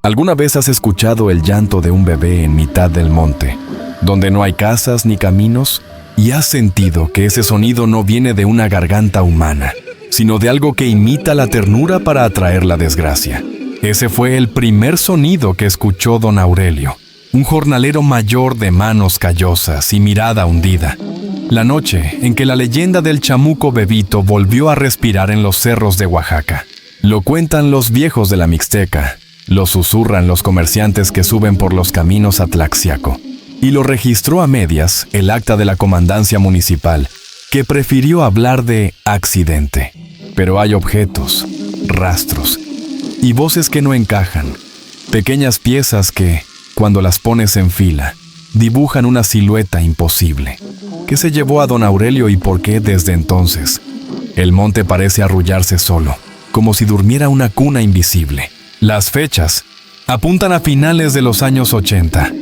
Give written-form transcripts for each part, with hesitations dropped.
¿Alguna vez has escuchado el llanto de un bebé en mitad del monte, donde no hay casas ni caminos, y has sentido que ese sonido no viene de una garganta humana, sino de algo que imita la ternura para atraer la desgracia? Ese fue el primer sonido que escuchó don Aurelio, un jornalero mayor de manos callosas y mirada hundida. La noche en que la leyenda del chamuco bebito volvió a respirar en los cerros de Oaxaca. Lo cuentan los viejos de la Mixteca, lo susurran los comerciantes que suben por los caminos a Tlaxiaco, y lo registró a medias el acta de la comandancia municipal, que prefirió hablar de accidente. Pero hay objetos, rastros y voces que no encajan, pequeñas piezas que, cuando las pones en fila, dibujan una silueta imposible. ¿Qué se llevó a don Aurelio y por qué desde entonces el monte parece arrullarse solo, como si durmiera una cuna invisible? Las fechas apuntan a finales de los años 80,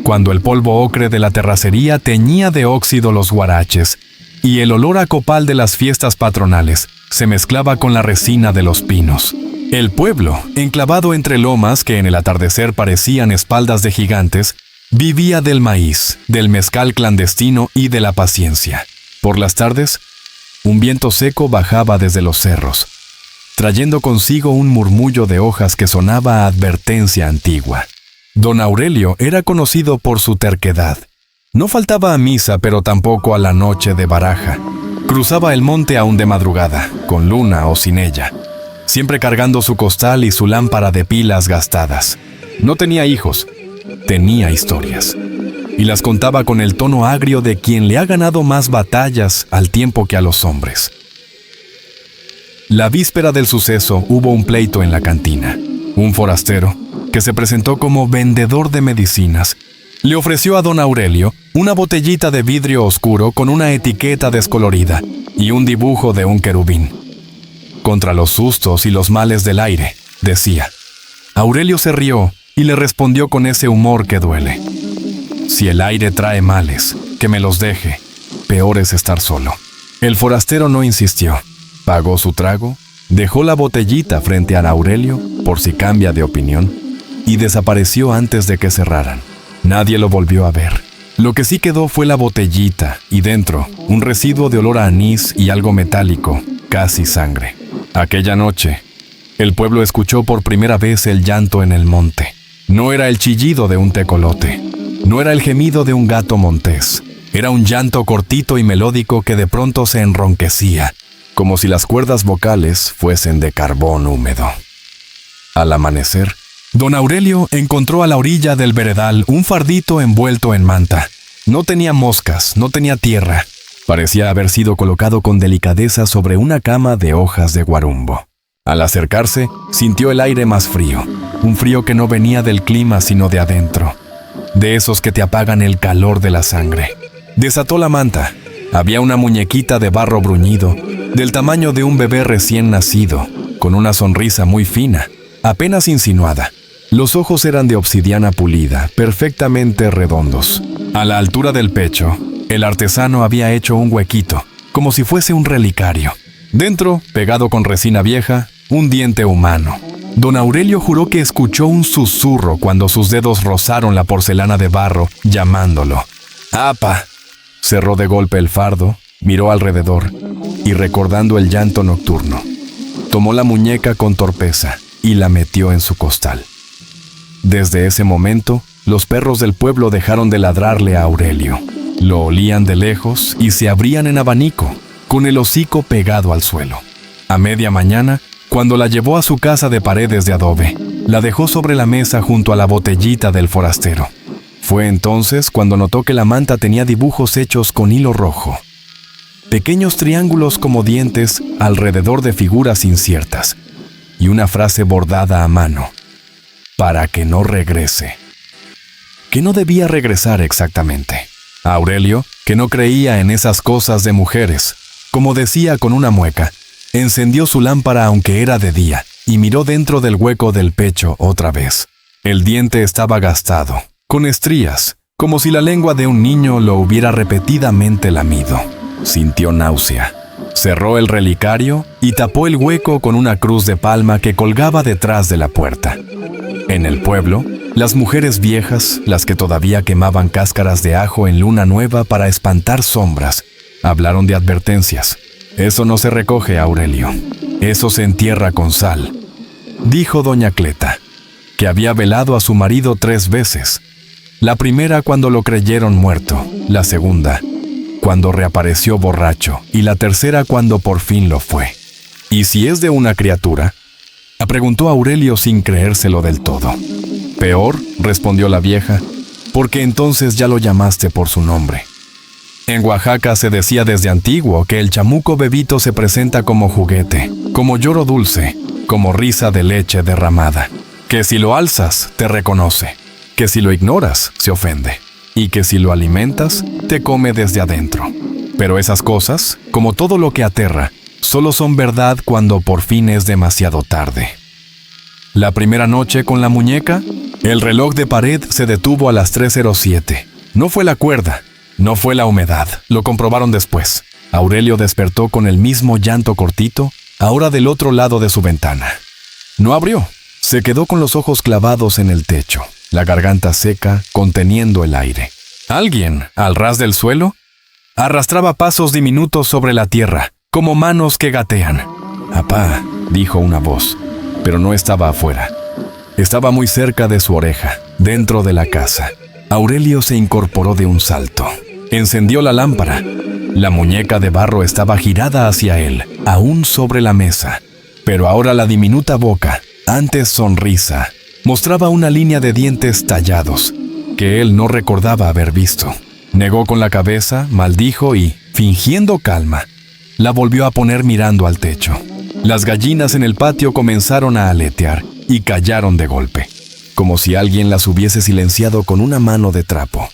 cuando el polvo ocre de la terracería teñía de óxido los huaraches y el olor a copal de las fiestas patronales se mezclaba con la resina de los pinos. El pueblo, enclavado entre lomas que en el atardecer parecían espaldas de gigantes, vivía del maíz, del mezcal clandestino y de la paciencia. Por las tardes, un viento seco bajaba desde los cerros, trayendo consigo un murmullo de hojas que sonaba a advertencia antigua. Don Aurelio era conocido por su terquedad. No faltaba a misa, pero tampoco a la noche de baraja. Cruzaba el monte aún de madrugada, con luna o sin ella, siempre cargando su costal y su lámpara de pilas gastadas. No tenía hijos, tenía historias, y las contaba con el tono agrio de quien le ha ganado más batallas al tiempo que a los hombres. La víspera del suceso hubo un pleito en la cantina. Un forastero, que se presentó como vendedor de medicinas, le ofreció a don Aurelio una botellita de vidrio oscuro con una etiqueta descolorida y un dibujo de un querubín. Contra los sustos y los males del aire, decía. Aurelio se rió y le respondió con ese humor que duele. Si el aire trae males, que me los deje, peor es estar solo. El forastero no insistió, pagó su trago, dejó la botellita frente a Aurelio, por si cambia de opinión, y desapareció antes de que cerraran. Nadie lo volvió a ver. Lo que sí quedó fue la botellita, y dentro, un residuo de olor a anís y algo metálico, casi sangre. Aquella noche, el pueblo escuchó por primera vez el llanto en el monte. No era el chillido de un tecolote, no era el gemido de un gato montés. Era un llanto cortito y melódico que de pronto se enronquecía, como si las cuerdas vocales fuesen de carbón húmedo. Al amanecer, don Aurelio encontró a la orilla del veredal un fardito envuelto en manta. No tenía moscas, no tenía tierra. Parecía haber sido colocado con delicadeza sobre una cama de hojas de guarumbo. Al acercarse, sintió el aire más frío, un frío que no venía del clima sino de adentro, de esos que te apagan el calor de la sangre. Desató la manta. Había una muñequita de barro bruñido, del tamaño de un bebé recién nacido, con una sonrisa muy fina, apenas insinuada. Los ojos eran de obsidiana pulida, perfectamente redondos. A la altura del pecho, el artesano había hecho un huequito, como si fuese un relicario. Dentro, pegado con resina vieja, un diente humano. Don Aurelio juró que escuchó un susurro cuando sus dedos rozaron la porcelana de barro, llamándolo. ¡Apa! Cerró de golpe el fardo, miró alrededor y, recordando el llanto nocturno, tomó la muñeca con torpeza y la metió en su costal. Desde ese momento, los perros del pueblo dejaron de ladrarle a Aurelio. Lo olían de lejos y se abrían en abanico, con el hocico pegado al suelo. A media mañana, cuando la llevó a su casa de paredes de adobe, la dejó sobre la mesa junto a la botellita del forastero. Fue entonces cuando notó que la manta tenía dibujos hechos con hilo rojo. Pequeños triángulos como dientes alrededor de figuras inciertas y una frase bordada a mano. Para que no regrese. Que no debía regresar exactamente. Aurelio, que no creía en esas cosas de mujeres, como decía con una mueca, encendió su lámpara aunque era de día y miró dentro del hueco del pecho otra vez. El diente estaba gastado, con estrías, como si la lengua de un niño lo hubiera repetidamente lamido. Sintió náusea. Cerró el relicario y tapó el hueco con una cruz de palma que colgaba detrás de la puerta. En el pueblo, las mujeres viejas, las que todavía quemaban cáscaras de ajo en luna nueva para espantar sombras, hablaron de advertencias. Eso no se recoge, Aurelio. Eso se entierra con sal. Dijo doña Cleta, que había velado a su marido 3 veces. La primera cuando lo creyeron muerto, la segunda cuando reapareció borracho y la tercera cuando por fin lo fue. ¿Y si es de una criatura?, preguntó Aurelio sin creérselo del todo. Peor, respondió la vieja, porque entonces ya lo llamaste por su nombre. En Oaxaca se decía desde antiguo que el chamuco bebito se presenta como juguete, como lloro dulce, como risa de leche derramada, que si lo alzas te reconoce, que si lo ignoras se ofende, y que si lo alimentas te come desde adentro. Pero esas cosas, como todo lo que aterra, solo son verdad cuando por fin es demasiado tarde. La primera noche con la muñeca, el reloj de pared se detuvo a las 3:07. No fue la cuerda, no fue la humedad, lo comprobaron después. Aurelio despertó con el mismo llanto cortito, ahora del otro lado de su ventana. No abrió, se quedó con los ojos clavados en el techo, la garganta seca, conteniendo el aire. Alguien, al ras del suelo, arrastraba pasos diminutos sobre la tierra, como manos que gatean. «Apá», dijo una voz, pero no estaba afuera. Estaba muy cerca de su oreja, dentro de la casa. Aurelio se incorporó de un salto. Encendió la lámpara. La muñeca de barro estaba girada hacia él, aún sobre la mesa. Pero ahora la diminuta boca, antes sonrisa, mostraba una línea de dientes tallados, que él no recordaba haber visto. Negó con la cabeza, maldijo y, fingiendo calma, la volvió a poner mirando al techo. Las gallinas en el patio comenzaron a aletear y callaron de golpe, como si alguien las hubiese silenciado con una mano de trapo.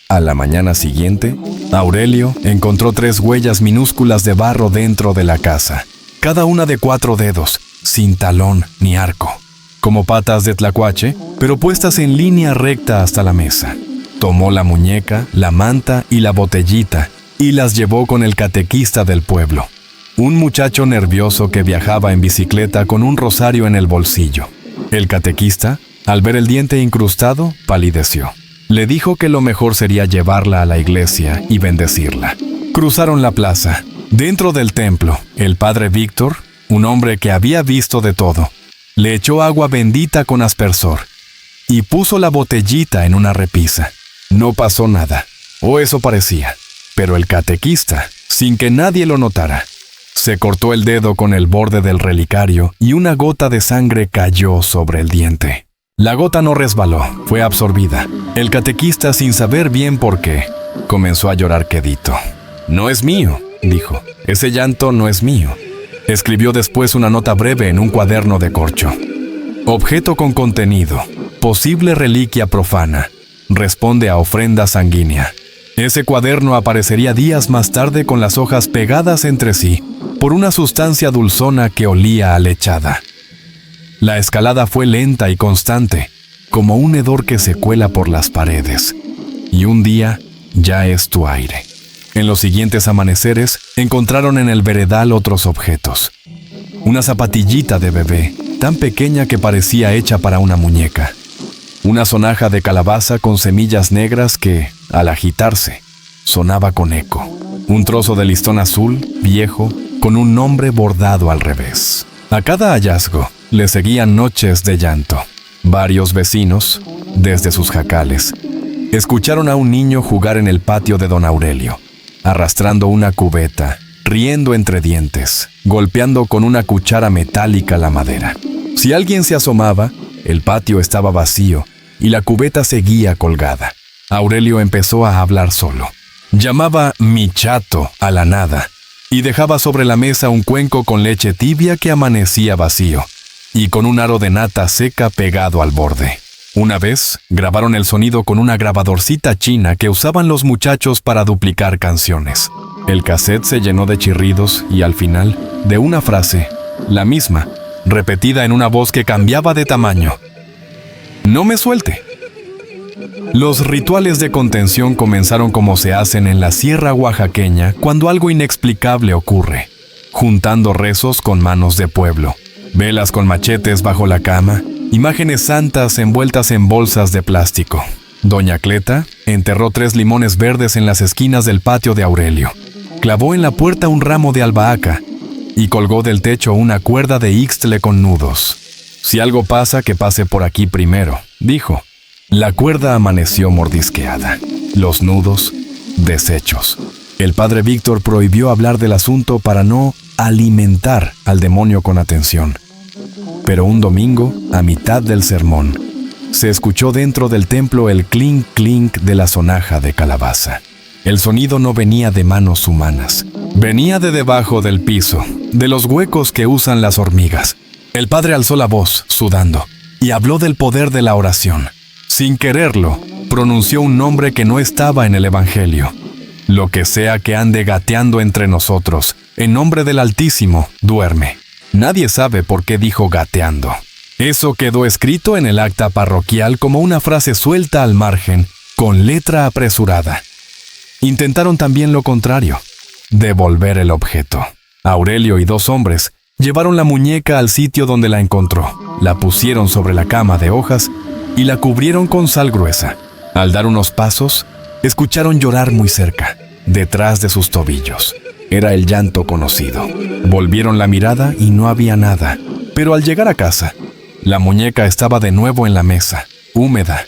A la mañana siguiente, Aurelio encontró 3 huellas minúsculas de barro dentro de la casa, cada una de 4 dedos, sin talón ni arco, como patas de tlacuache, pero puestas en línea recta hasta la mesa. Tomó la muñeca, la manta y la botellita y las llevó con el catequista del pueblo, un muchacho nervioso que viajaba en bicicleta con un rosario en el bolsillo. El catequista, al ver el diente incrustado, palideció. Le dijo que lo mejor sería llevarla a la iglesia y bendecirla. Cruzaron la plaza. Dentro del templo, el padre Víctor, un hombre que había visto de todo, le echó agua bendita con aspersor y puso la botellita en una repisa. No pasó nada, o eso parecía, pero el catequista, sin que nadie lo notara, se cortó el dedo con el borde del relicario y una gota de sangre cayó sobre el diente. La gota no resbaló, fue absorbida. El catequista, sin saber bien por qué, comenzó a llorar quedito. «No es mío», dijo. «Ese llanto no es mío». Escribió después una nota breve en un cuaderno de corcho. «Objeto con contenido. Posible reliquia profana. Responde a ofrenda sanguínea». Ese cuaderno aparecería días más tarde con las hojas pegadas entre sí por una sustancia dulzona que olía a lechada. La escalada fue lenta y constante, como un hedor que se cuela por las paredes. Y un día ya es tu aire. En los siguientes amaneceres encontraron en el veredal otros objetos. Una zapatillita de bebé, tan pequeña que parecía hecha para una muñeca. Una sonaja de calabaza con semillas negras que, al agitarse, sonaba con eco. Un trozo de listón azul, viejo, con un nombre bordado al revés. A cada hallazgo le seguían noches de llanto. Varios vecinos, desde sus jacales, escucharon a un niño jugar en el patio de don Aurelio, arrastrando una cubeta, riendo entre dientes, golpeando con una cuchara metálica la madera. Si alguien se asomaba, el patio estaba vacío y la cubeta seguía colgada. Aurelio empezó a hablar solo. Llamaba mi chato a la nada y dejaba sobre la mesa un cuenco con leche tibia que amanecía vacío y con un aro de nata seca pegado al borde. Una vez, grabaron el sonido con una grabadorcita china que usaban los muchachos para duplicar canciones. El cassette se llenó de chirridos y al final, de una frase, la misma, repetida en una voz que cambiaba de tamaño. «No me suelte». Los rituales de contención comenzaron como se hacen en la sierra oaxaqueña cuando algo inexplicable ocurre, juntando rezos con manos de pueblo, velas con machetes bajo la cama imágenes santas envueltas en bolsas de plástico. Doña Cleta enterró 3 limones verdes en las esquinas del patio de Aurelio, clavó en la puerta un ramo de albahaca y colgó del techo una cuerda de ixtle con nudos. «Si algo pasa, que pase por aquí primero», dijo. La cuerda amaneció mordisqueada, los nudos deshechos. El padre Víctor prohibió hablar del asunto para no alimentar al demonio con atención. Pero un domingo, a mitad del sermón, se escuchó dentro del templo el clink clink de la sonaja de calabaza. El sonido no venía de manos humanas, venía de debajo del piso, de los huecos que usan las hormigas. El padre alzó la voz, sudando, y habló del poder de la oración. Sin quererlo, pronunció un nombre que no estaba en el Evangelio. Lo que sea que ande gateando entre nosotros, en nombre del Altísimo, duerme. Nadie sabe por qué dijo gateando. Eso quedó escrito en el acta parroquial como una frase suelta al margen, con letra apresurada. Intentaron también lo contrario, devolver el objeto. Aurelio y 2 hombres llevaron la muñeca al sitio donde la encontró, la pusieron sobre la cama de hojas y la cubrieron con sal gruesa. Al dar unos pasos, escucharon llorar muy cerca, detrás de sus tobillos. Era el llanto conocido. Volvieron la mirada y no había nada, pero al llegar a casa, la muñeca estaba de nuevo en la mesa, húmeda,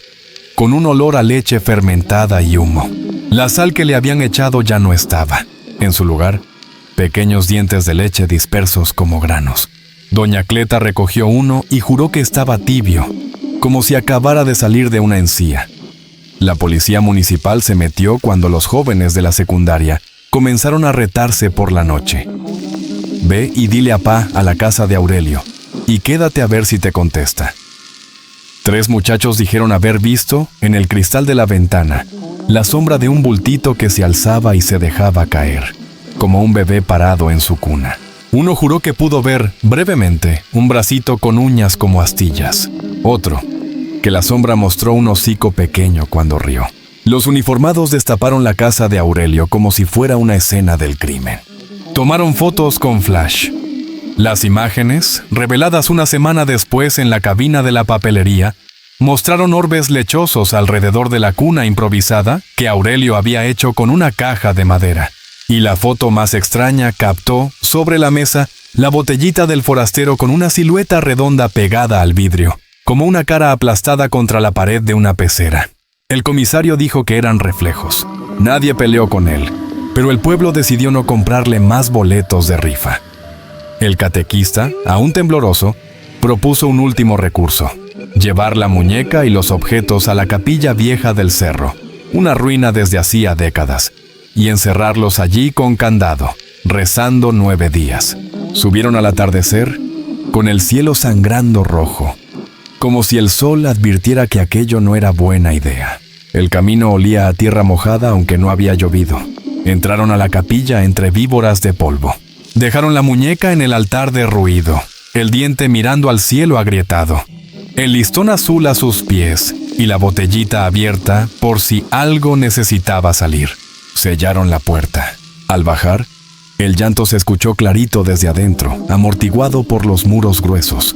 con un olor a leche fermentada y humo. La sal que le habían echado ya no estaba. En su lugar, pequeños dientes de leche dispersos como granos. Doña Cleta recogió uno y juró que estaba tibio, como si acabara de salir de una encía. La policía municipal se metió cuando los jóvenes de la secundaria comenzaron a retarse por la noche. «Ve y dile a Pa a la casa de Aurelio, y quédate a ver si te contesta». 3 muchachos dijeron haber visto, en el cristal de la ventana, la sombra de un bultito que se alzaba y se dejaba caer, como un bebé parado en su cuna. Uno juró que pudo ver, brevemente, un bracito con uñas como astillas. Otro, que la sombra mostró un hocico pequeño cuando rió. Los uniformados destaparon la casa de Aurelio como si fuera una escena del crimen. Tomaron fotos con flash. Las imágenes, reveladas una semana después en la cabina de la papelería, mostraron orbes lechosos alrededor de la cuna improvisada que Aurelio había hecho con una caja de madera. Y la foto más extraña captó, sobre la mesa, la botellita del forastero con una silueta redonda pegada al vidrio, como una cara aplastada contra la pared de una pecera. El comisario dijo que eran reflejos. Nadie peleó con él, pero el pueblo decidió no comprarle más boletos de rifa. El catequista, aún tembloroso, propuso un último recurso: llevar la muñeca y los objetos a la capilla vieja del cerro, una ruina desde hacía décadas, y encerrarlos allí con candado, rezando 9 días. Subieron al atardecer, con el cielo sangrando rojo, como si el sol advirtiera que aquello no era buena idea. El camino olía a tierra mojada aunque no había llovido. Entraron a la capilla entre víboras de polvo. Dejaron la muñeca en el altar derruido, el diente mirando al cielo agrietado, el listón azul a sus pies y la botellita abierta por si algo necesitaba salir. Sellaron la puerta. Al bajar, el llanto se escuchó clarito desde adentro, amortiguado por los muros gruesos.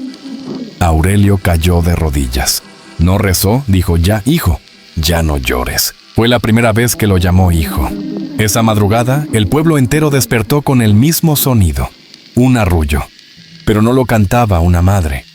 Aurelio cayó de rodillas. No rezó, dijo: «Ya, hijo, ya no llores». Fue la primera vez que lo llamó hijo. Esa madrugada, el pueblo entero despertó con el mismo sonido, un arrullo. Pero no lo cantaba una madre.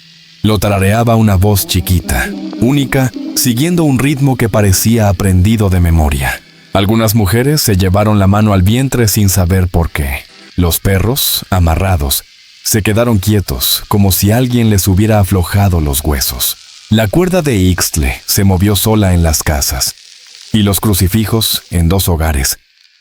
Lo tarareaba una voz chiquita, única, siguiendo un ritmo que parecía aprendido de memoria. Algunas mujeres se llevaron la mano al vientre sin saber por qué. Los perros, amarrados, se quedaron quietos, como si alguien les hubiera aflojado los huesos. La cuerda de ixtle se movió sola en las casas, y los crucifijos, en 2 hogares,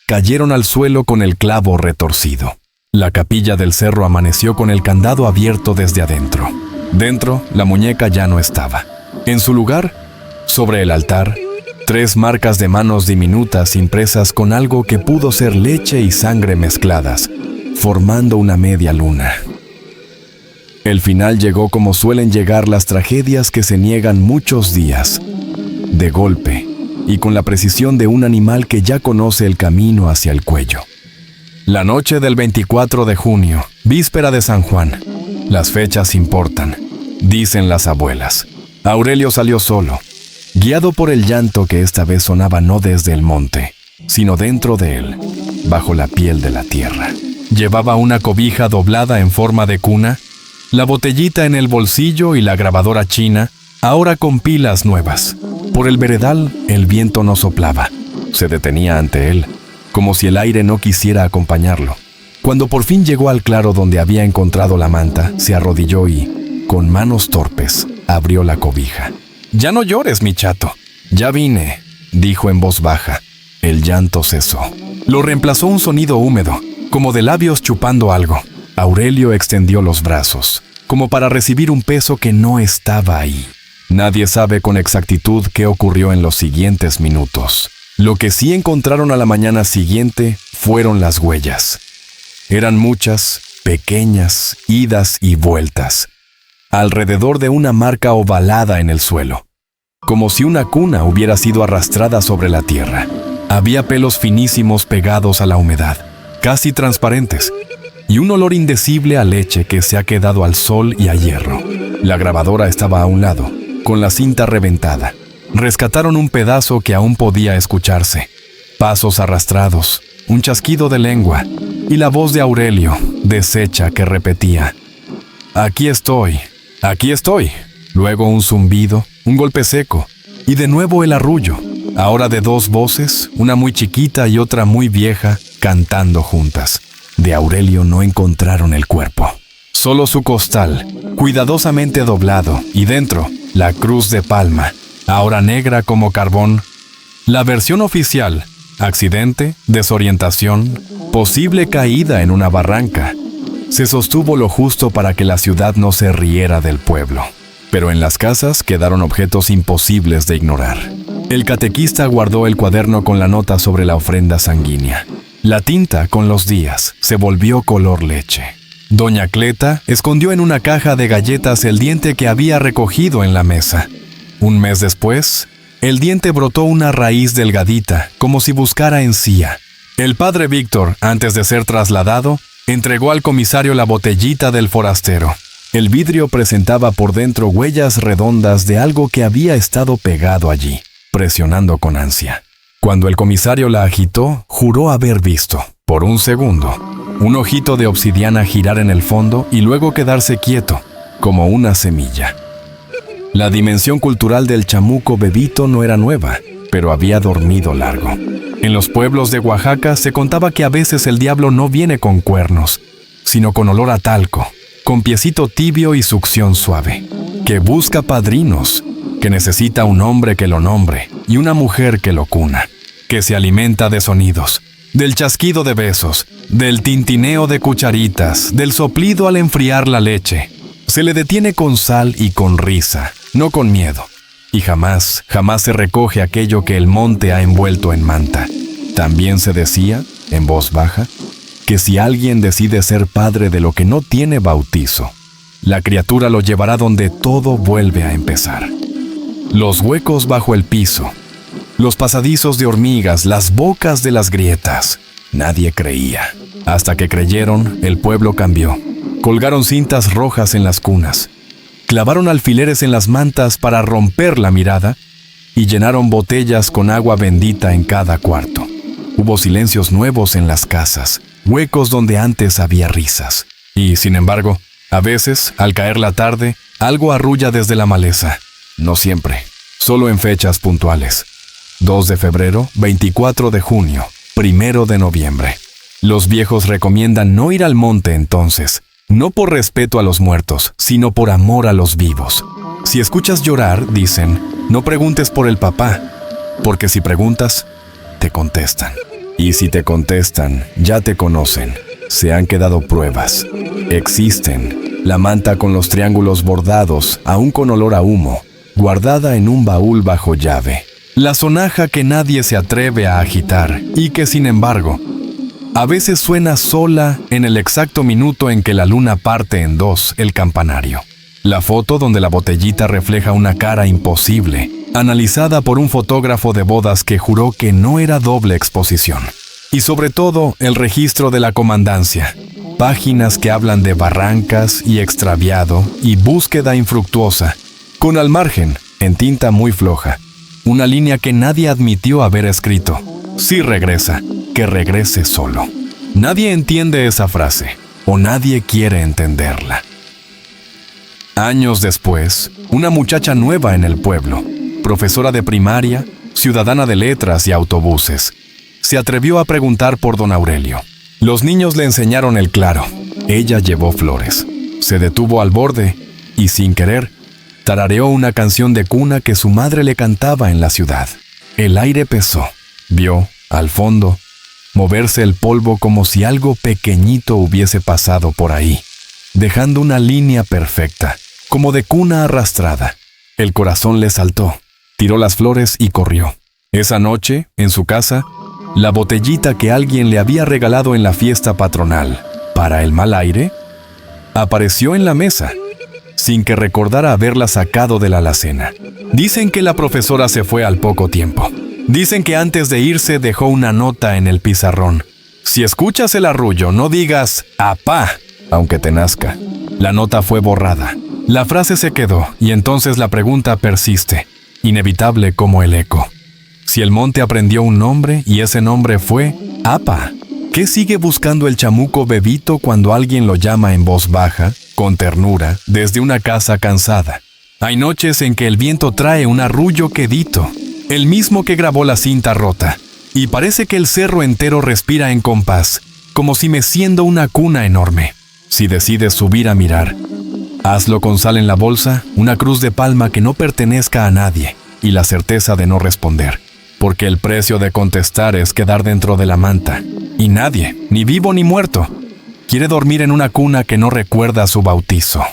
cayeron al suelo con el clavo retorcido. La capilla del cerro amaneció con el candado abierto desde adentro. Dentro, la muñeca ya no estaba. En su lugar, sobre el altar, 3 marcas de manos diminutas impresas con algo que pudo ser leche y sangre mezcladas, formando una media luna. El final llegó como suelen llegar las tragedias que se niegan muchos días, de golpe y con la precisión de un animal que ya conoce el camino hacia el cuello. La noche del 24 de junio, víspera de San Juan. Las fechas importan. dicen las abuelas. Aurelio salió solo, guiado por el llanto que esta vez sonaba no desde el monte, sino dentro de él, bajo la piel de la tierra. Llevaba una cobija doblada en forma de cuna, la botellita en el bolsillo y la grabadora china, ahora con pilas nuevas. Por el veredal, el viento no soplaba. Se detenía ante él, como si el aire no quisiera acompañarlo. Cuando por fin llegó al claro donde había encontrado la manta, se arrodilló y, con manos torpes, abrió la cobija. «Ya no llores, mi chato». «Ya vine», dijo en voz baja. El llanto cesó. Lo reemplazó un sonido húmedo, como de labios chupando algo. Aurelio extendió los brazos, como para recibir un peso que no estaba ahí. Nadie sabe con exactitud qué ocurrió en los siguientes minutos. Lo que sí encontraron a la mañana siguiente fueron las huellas. Eran muchas, pequeñas, idas y vueltas, alrededor de una marca ovalada en el suelo, como si una cuna hubiera sido arrastrada sobre la tierra. Había pelos finísimos pegados a la humedad, casi transparentes, y un olor indecible a leche que se ha quedado al sol y a hierro. La grabadora estaba a un lado, con la cinta reventada. Rescataron un pedazo que aún podía escucharse. Pasos arrastrados, un chasquido de lengua, y la voz de Aurelio, deshecha, que repetía: «Aquí estoy, aquí estoy». Luego un zumbido, un golpe seco, y de nuevo el arrullo, ahora de dos voces, una muy chiquita y otra muy vieja, cantando juntas. De Aurelio no encontraron el cuerpo, solo su costal, cuidadosamente doblado, y dentro, la cruz de palma, ahora negra como carbón. La versión oficial: accidente, desorientación, posible caída en una barranca. Se sostuvo lo justo para que la ciudad no se riera del pueblo. Pero en las casas quedaron objetos imposibles de ignorar. El catequista guardó el cuaderno con la nota sobre la ofrenda sanguínea. La tinta, con los días, se volvió color leche. Doña Cleta escondió en una caja de galletas el diente que había recogido en la mesa. Un mes después, el diente brotó una raíz delgadita, como si buscara encía. El padre Víctor, antes de ser trasladado, entregó al comisario la botellita del forastero. El vidrio presentaba por dentro huellas redondas de algo que había estado pegado allí, presionando con ansia. Cuando el comisario la agitó, juró haber visto, por un segundo, un ojito de obsidiana girar en el fondo y luego quedarse quieto, como una semilla. La dimensión cultural del chamuco bebito no era nueva, pero había dormido largo. En los pueblos de Oaxaca se contaba que a veces el diablo no viene con cuernos, sino con olor a talco, con piecito tibio y succión suave, que busca padrinos, que necesita un hombre que lo nombre y una mujer que lo cuna, que se alimenta de sonidos, del chasquido de besos, del tintineo de cucharitas, del soplido al enfriar la leche. Se le detiene con sal y con risa, no con miedo, y jamás se recoge aquello que el monte ha envuelto en manta. También se decía, en voz baja, que si alguien decide ser padre de lo que no tiene bautizo, la criatura lo llevará donde todo vuelve a empezar. Los huecos bajo el piso, los pasadizos de hormigas, las bocas de las grietas. Nadie creía. Hasta que creyeron, el pueblo cambió. Colgaron cintas rojas en las cunas, clavaron alfileres en las mantas para romper la mirada y llenaron botellas con agua bendita en cada cuarto. Hubo silencios nuevos en las casas, huecos donde antes había risas. Y, sin embargo, a veces, al caer la tarde, algo arrulla desde la maleza. No siempre, solo en fechas puntuales. 2 de febrero, 24 de junio, 1 de noviembre. Los viejos recomiendan no ir al monte entonces, no por respeto a los muertos, sino por amor a los vivos. Si escuchas llorar, dicen, no preguntes por el papá, porque si preguntas, te contestan. Y si te contestan, ya te conocen. Se han quedado pruebas. Existen. La manta con los triángulos bordados, aún con olor a humo, guardada en un baúl bajo llave. La sonaja que nadie se atreve a agitar y que, sin embargo, a veces suena sola en el exacto minuto en que la luna parte en dos el campanario. La foto donde la botellita refleja una cara imposible, analizada por un fotógrafo de bodas que juró que no era doble exposición. Y sobre todo, el registro de la comandancia. Páginas que hablan de barrancas y extraviado y búsqueda infructuosa, con al margen, en tinta muy floja, una línea que nadie admitió haber escrito. Si regresa, que regrese solo. Nadie entiende esa frase, o nadie quiere entenderla. Años después, una muchacha nueva en el pueblo, profesora de primaria, ciudadana de letras y autobuses, se atrevió a preguntar por don Aurelio. Los niños le enseñaron el claro. Ella llevó flores. Se detuvo al borde y, sin querer, tarareó una canción de cuna que su madre le cantaba en la ciudad. El aire pesó. Vio, al fondo, moverse el polvo como si algo pequeñito hubiese pasado por ahí, dejando una línea perfecta, como de cuna arrastrada. El corazón le saltó. Tiró las flores y corrió. Esa noche, en su casa, la botellita que alguien le había regalado en la fiesta patronal para el mal aire apareció en la mesa, sin que recordara haberla sacado de la alacena. Dicen que la profesora se fue al poco tiempo. Dicen que antes de irse dejó una nota en el pizarrón. Si escuchas el arrullo, no digas «apá», aunque te nazca. La nota fue borrada. La frase se quedó y entonces la pregunta persiste, inevitable como el eco. Si el monte aprendió un nombre y ese nombre fue Apa, ¿qué sigue buscando el chamuco bebito cuando alguien lo llama en voz baja, con ternura, desde una casa cansada? Hay noches en que el viento trae un arrullo quedito, el mismo que grabó la cinta rota, y parece que el cerro entero respira en compás, como si meciendo una cuna enorme. Si decides subir a mirar, hazlo con sal en la bolsa, una cruz de palma que no pertenezca a nadie, y la certeza de no responder. Porque el precio de contestar es quedar dentro de la manta. Y nadie, ni vivo ni muerto, quiere dormir en una cuna que no recuerda su bautizo.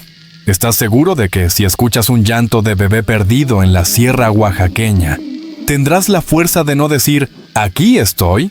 ¿Estás seguro de que si escuchas un llanto de bebé perdido en la sierra oaxaqueña, tendrás la fuerza de no decir «aquí estoy»?